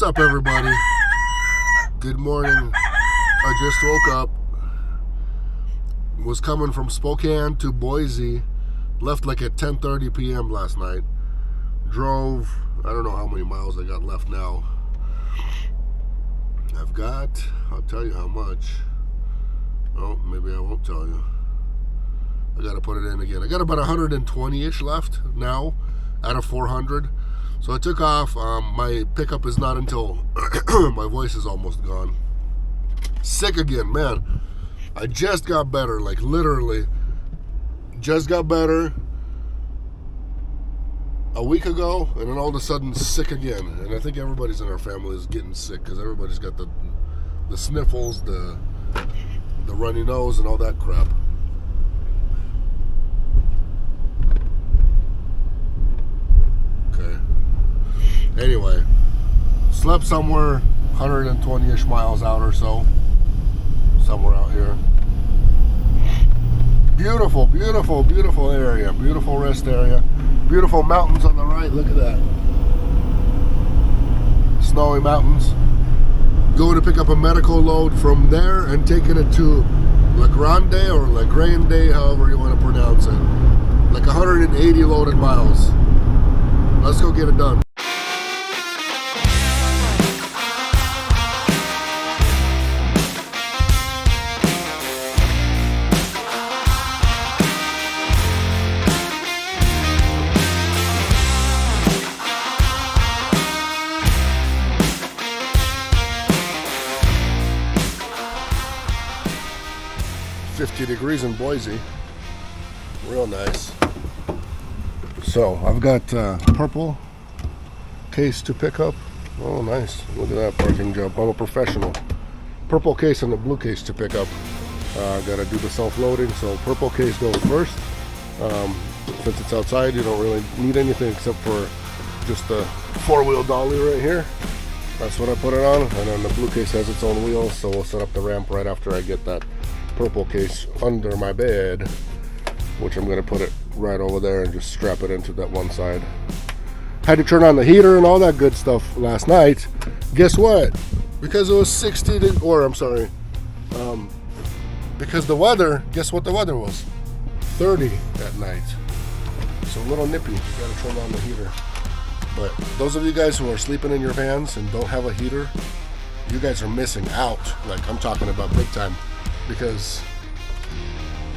up, everybody? Good morning. I just woke up. Was coming from Spokane to Boise. Left like at 10:30 p.m. last night. Drove, I don't know how many miles I got left now. I'll tell you how much. Oh, maybe I won't tell you. I got to put it in again. I got about 120-ish left now out of 400. So I took off. My pickup is not until my voice is almost gone. Sick again, man. I just got better, like literally just got better a week ago, and then all of a sudden sick again. And I think everybody's in our family is getting sick because everybody's got the sniffles, the runny nose, and all that crap. Okay. Anyway, slept somewhere 120-ish miles out or so. Somewhere out here. Beautiful, beautiful, beautiful area. Beautiful rest area. Beautiful mountains on the right. Look at that. Snowy mountains. Going to pick up a medical load from there and taking it to La Grande or La Grande, however you want to pronounce it. Like 180 loaded miles. Let's go get it done. Degrees in Boise, real nice. So I've got purple case to pick up. Oh, nice! Look at that parking job. I'm a professional. Purple case and a blue case to pick up. Gotta do the self-loading, so purple case goes first. Since it's outside, you don't really need anything except for just the four-wheel dolly right here. That's what I put it on, and then the blue case has its own wheels, so we'll set up the ramp right after I get that purple case under my bed, which I'm going to put it right over there and just strap it into that one side. Had to turn on the heater and all that good stuff last night. Guess what? Because it was 60 because the weather, guess what the weather was? 30 at night. So a little nippy. You got to turn on the heater. But those of you guys who are sleeping in your vans and don't have a heater, you guys are missing out. Like I'm talking about big time. Because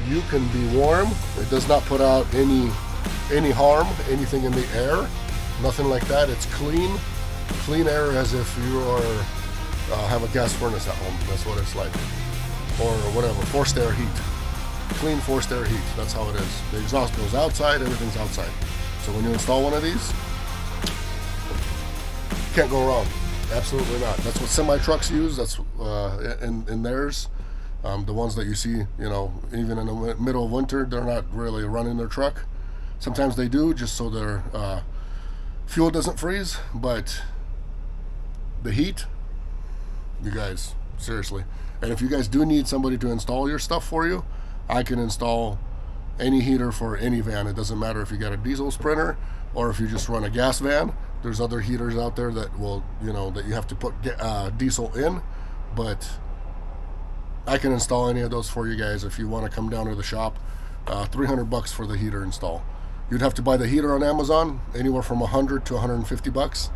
you can be warm. It does not put out any harm, anything in the air, nothing like that. It's clean air, as if you are have a gas furnace at home. That's what it's like, or whatever, forced air heat, clean forced air heat. That's how it is. The exhaust goes outside, everything's outside. So when you install one of these, can't go wrong. Absolutely not. That's what semi trucks use. That's in theirs. The ones that you see, you know, even in the middle of winter, they're not really running their truck. Sometimes they do, just so their fuel doesn't freeze. But the heat, you guys, seriously. And if you guys do need somebody to install your stuff for you, I can install any heater for any van. It doesn't matter if you got a diesel Sprinter or if you just run a gas van. There's other heaters out there that will, you know, that you have to put diesel in, but I can install any of those for you guys if you want to come down to the shop. $300 for the heater install. You'd have to buy the heater on Amazon, anywhere from $100 to $150,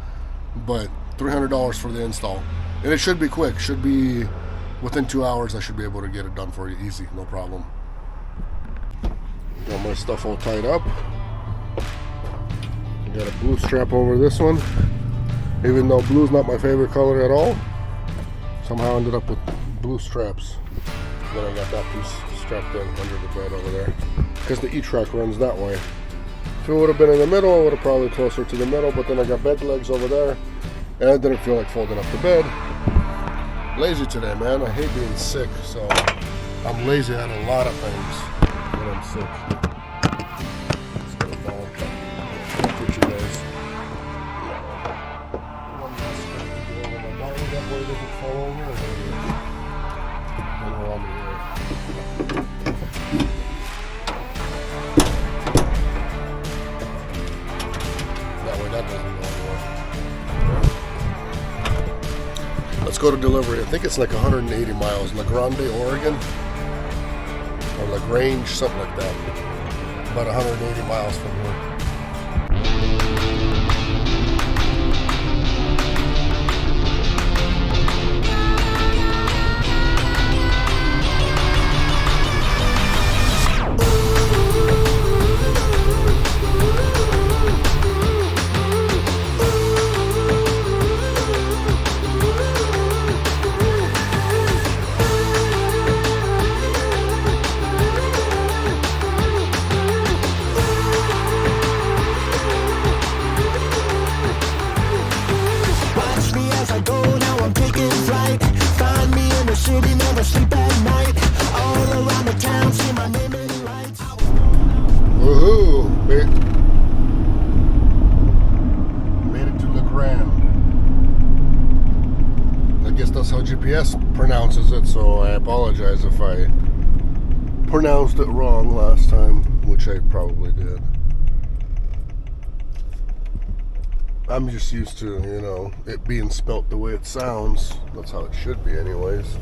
but $300 for the install. And it should be quick. Should be within 2 hours. I should be able to get it done for you, easy, no problem. Got my stuff all tied up. Got a blue strap over this one, even though blue's not my favorite color at all. Somehow ended up with blue straps. Then I got that piece strapped in under the bed over there because the E-track runs that way. If it would have been in the middle, I would have probably closer to the middle, but then I got bed legs over there and I didn't feel like folding up the bed. Lazy today, man. I hate being sick, so I'm lazy at a lot of things when I'm sick. It's gonna fall. Look at you guys. One last step to go over my body, that way it doesn't fall over. Around the air. That way that doesn't go anywhere. go to delivery. I think it's like 180 miles. La Grande, Oregon, or LaGrange, something like that. About 180 miles from here. Woohoo! Made it to La Grande. I guess that's how GPS pronounces it, so I apologize if I pronounced it wrong last time, which I probably did. I'm just used to, you know, it being spelt the way it sounds. That's how it should be anyways.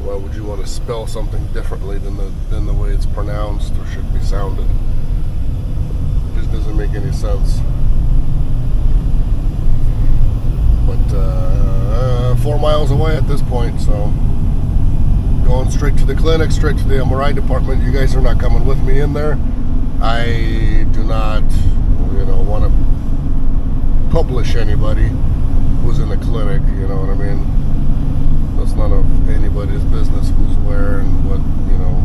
Why would you want to spell something differently than the way it's pronounced or should be sounded? It just doesn't make any sense. But 4 miles away at this point, so going straight to the clinic, straight to the MRI department. You guys are not coming with me in there. I do not, you know, want to publish anybody who's in the clinic, you know what I mean? That's none of anybody's business who's where and what, you know,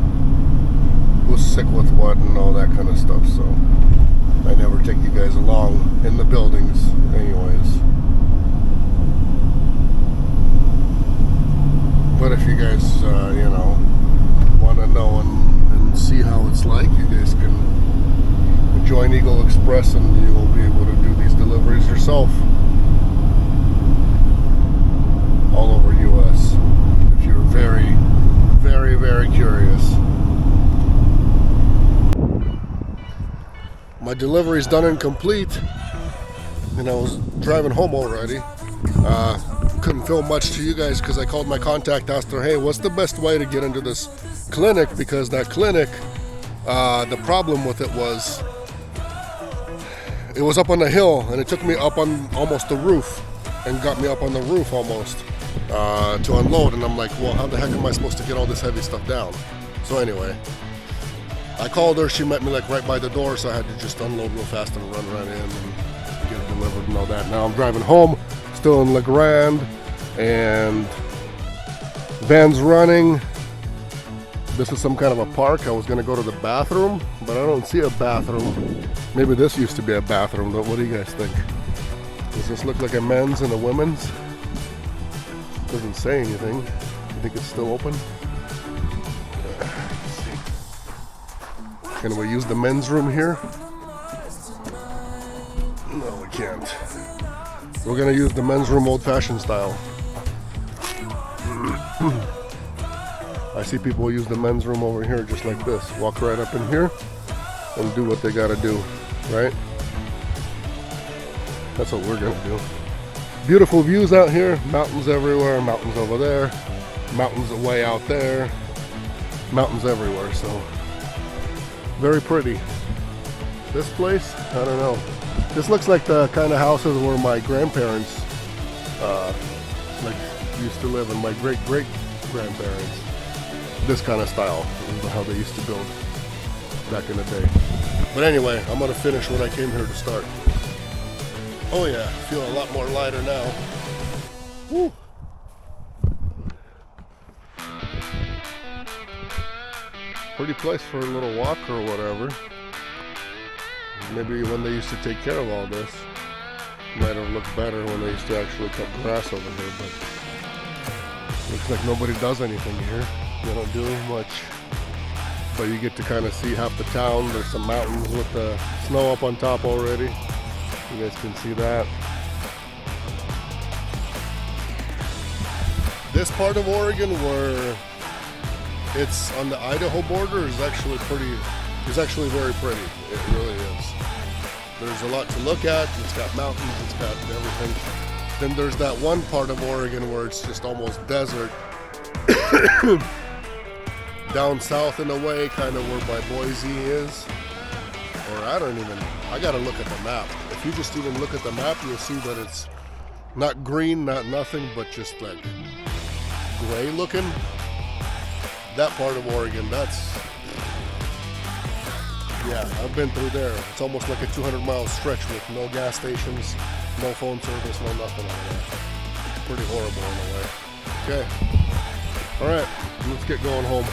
who's sick with what and all that kind of stuff. So I never take you guys along in the buildings anyways. But if you guys, you know, want to know and see how it's like, you guys can join Eagle Express and you will be able to do these deliveries yourself all over US if you're very, very, very curious. My delivery is done and complete, and I was driving home already. Couldn't film much to you guys because I called my contact, asked her, hey, what's the best way to get into this clinic? Because that clinic, the problem with it was up on the hill, and it took me up on almost the roof and got me up on the roof almost to unload. And I'm like, well, how the heck am I supposed to get all this heavy stuff down? So anyway, I called her. She met me like right by the door, so I had to just unload real fast and run right in and get it delivered and all that. Now I'm driving home, still in La Grande, and van's running. This is some kind of a park. I was gonna go to the bathroom, but I don't see a bathroom. Maybe this used to be a bathroom, but what do you guys think? Does this look like a men's and a women's? Doesn't say anything. You think it's still open? Let's see. Can we use the men's room here? No, we can't. We're gonna use the men's room old-fashioned style. I see people use the men's room over here just like this. Walk right up in here and do what they gotta do, right? That's what we're gonna do. Beautiful views out here, mountains everywhere, mountains over there, mountains way out there, mountains everywhere, so very pretty. This place, I don't know. This looks like the kind of houses where my grandparents like used to live, and my great-great-grandparents. This kind of style is how they used to build back in the day. But anyway, I'm gonna finish what I came here to start. Oh yeah, I feel a lot more lighter now. Woo. Pretty place for a little walk or whatever. Maybe when they used to take care of all this, it might have looked better when they used to actually cut grass over here, but looks like nobody does anything here. They don't do much, but you get to kind of see half the town. There's some mountains with the snow up on top already. You guys can see that. This part of Oregon where it's on the Idaho border is actually very pretty. It really is. There's a lot to look at. It's got mountains, it's got everything. Then there's that one part of Oregon where it's just almost desert. Down south in a way, kind of where by Boise is. Or I gotta look at the map. If you just even look at the map, you'll see that it's not green, not nothing, but just like gray looking. That part of Oregon, yeah, I've been through there. It's almost like a 200-mile stretch with no gas stations, no phone service, no nothing like that. It's pretty horrible in a way. Okay. All right, let's get going home.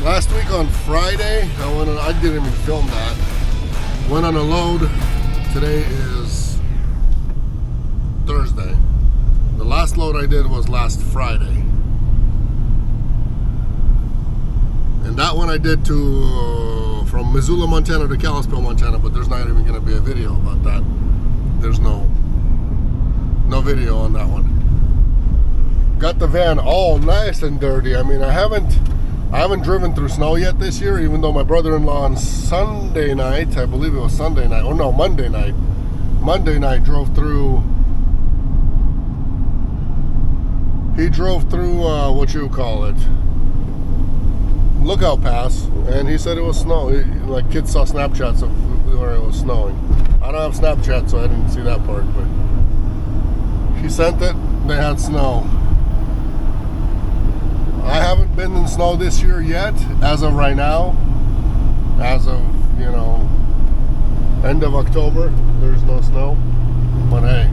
Last week on Friday, I didn't even film that. Went on a load. Today is Thursday. The last load I did was last Friday. And that one I did from Missoula, Montana to Kalispell, Montana, but there's not even going to be a video about that. There's no video on that one. Got the van all nice and dirty. I mean, I haven't driven through snow yet this year, even though my brother-in-law on Sunday night, I believe it was Sunday night, or no, Monday night drove through, he drove through, what you call it, Lookout Pass, and he said it was snow. Like, kids saw Snapchats of where it was snowing. I don't have Snapchat, so I didn't see that part, but he sent it, they had snow. I haven't been in snow this year yet, as of right now. As of, end of October, there's no snow. But hey,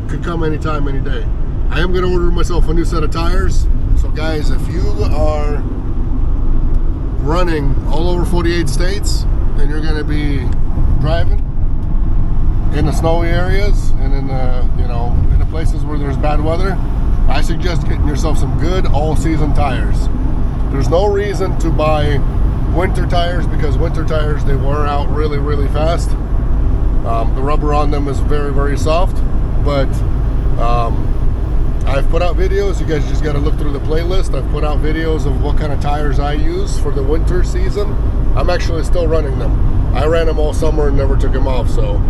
could come anytime, any day. I am going to order myself a new set of tires. So guys, if you are running all over 48 states and you're going to be driving in the snowy areas and in the, in the places where there's bad weather, I suggest getting yourself some good all-season tires. There's no reason to buy winter tires, because winter tires, they wear out really, really fast. The rubber on them is very, very soft, but I've put out videos. You guys just got to look through the playlist. I've put out videos of what kind of tires I use for the winter season. I'm actually still running them. I ran them all summer and never took them off, so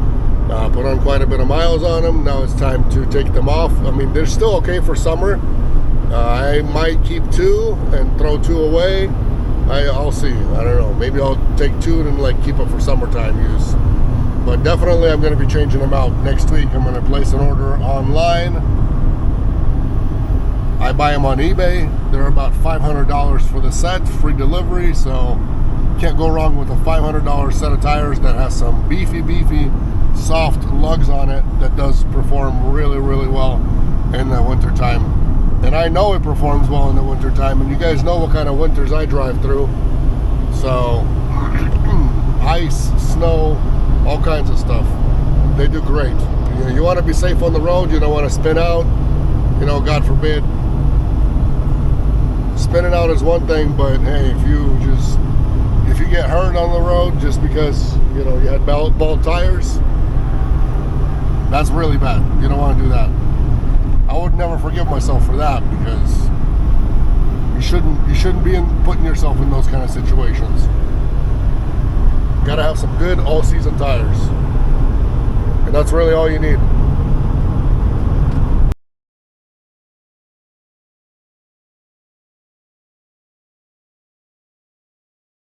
put on quite a bit of miles on them. Now it's time to take them off. I mean, they're still okay for summer. I might keep 2 and throw 2 away. I'll see. I don't know. Maybe I'll take 2 and keep it for summertime use. But definitely I'm going to be changing them out next week. I'm going to place an order online. I buy them on eBay. They're about $500 for the set, free delivery. So can't go wrong with a $500 set of tires that has some beefy soft lugs on it that does perform really, really well in the winter time. And I know it performs well in the winter time, and you guys know what kind of winters I drive through. So ice, snow, all kinds of stuff. They do great. You want to be safe on the road. You don't want to spin out, God forbid. Spinning out is one thing, but hey, if you get hurt on the road just because you had bald tires, that's really bad. You don't want to do that. I would never forgive myself for that, because you shouldn't be putting yourself in those kind of situations. Got to have some good all-season tires, and that's really all you need.